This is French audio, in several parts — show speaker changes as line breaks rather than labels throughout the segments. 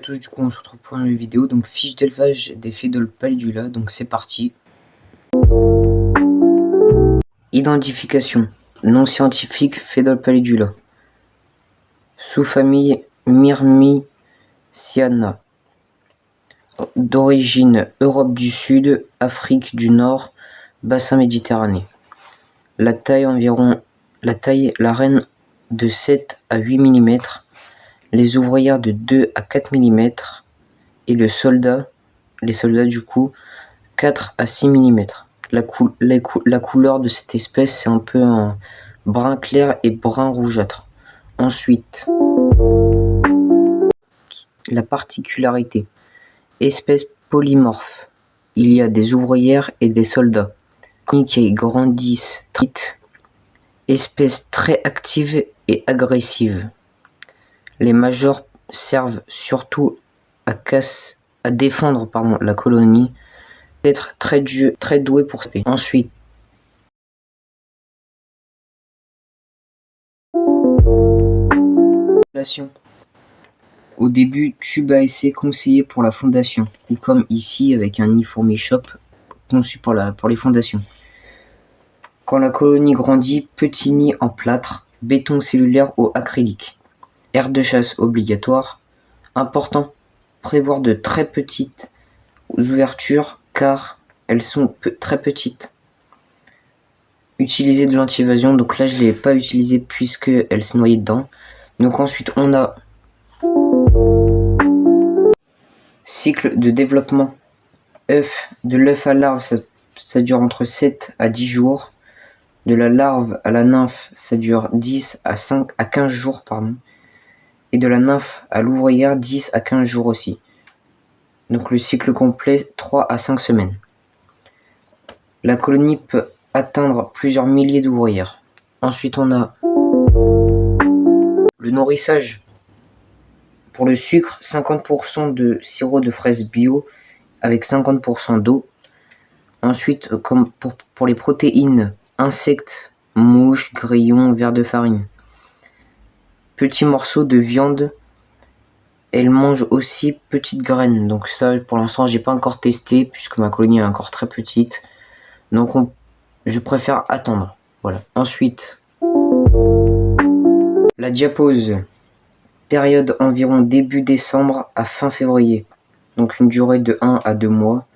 Tous, du coup on se retrouve pour une nouvelle vidéo, donc fiche d'élevage des Phédole pallidula, donc c'est parti. Identification. Nom scientifique Phédole pallidula. Sous-famille Myrmiciana. D'origine Europe du Sud, Afrique du Nord, bassin méditerranéen. La taille la reine de 7 à 8 mm, les ouvrières de 2 à 4 mm et les soldats du coup 4 à 6 mm. La couleur de cette espèce, c'est un peu un brun clair et brun rougeâtre. Ensuite, la particularité. Espèce polymorphe. Il y a des ouvrières et des soldats qui grandissent très vite. Espèce très active et agressive. Les majors servent surtout à défendre la colonie, être très doué pour ça. Ensuite, au début, tube à essai conseillé pour la fondation, ou comme ici avec un nid fourmi-shop conçu pour les fondations. Quand la colonie grandit, petit nid en plâtre, béton cellulaire ou acrylique. Aire de chasse obligatoire. Important, prévoir de très petites ouvertures car elles sont très petites. Utiliser de l'anti-évasion, donc là je ne l'ai pas utilisé puisque elle se noyait dedans. Donc ensuite on a cycle de développement. De l'œuf à larve, ça dure entre 7 à 10 jours. De la larve à la nymphe, ça dure 10 à 15 jours, pardon. Et de la nymphe à l'ouvrière, 10 à 15 jours aussi. Donc le cycle complet, 3 à 5 semaines. La colonie peut atteindre plusieurs milliers d'ouvrières. Ensuite, on a le nourrissage. Pour le sucre, 50% de sirop de fraise bio avec 50% d'eau. Ensuite, comme pour les protéines, insectes, mouches, grillons, vers de farine. Petits morceaux de viande. Elle mange aussi petites graines. Donc ça, pour l'instant, j'ai pas encore testé puisque ma colonie est encore très petite. Donc je préfère attendre. Voilà. Ensuite, la diapause. Période environ début décembre à fin février. Donc une durée de 1 à 2 mois.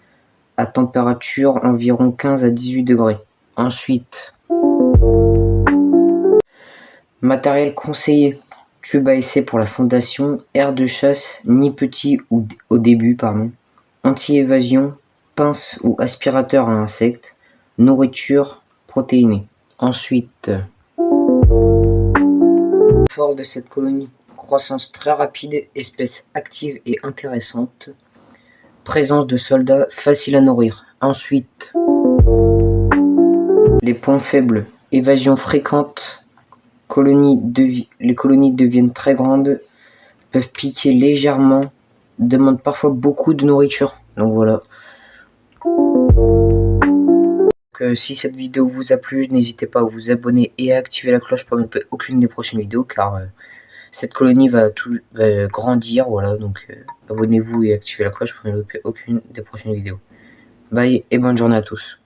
À température environ 15 à 18 degrés. Ensuite, matériel conseillé. Tube à essai pour la fondation, aire de chasse, nid petit au début, pardon. Anti-évasion, pince ou aspirateur à insectes, nourriture protéinée. Ensuite, fort de cette colonie, croissance très rapide, espèce active et intéressante. Présence de soldats facile à nourrir. Ensuite, les points faibles, évasion fréquente. Les colonies deviennent très grandes, peuvent piquer légèrement, demandent parfois beaucoup de nourriture. Donc voilà. Si cette vidéo vous a plu, n'hésitez pas à vous abonner et à activer la cloche pour ne louper aucune des prochaines vidéos car cette colonie va grandir. Voilà, donc abonnez-vous et activez la cloche pour ne louper aucune des prochaines vidéos. Bye et bonne journée à tous.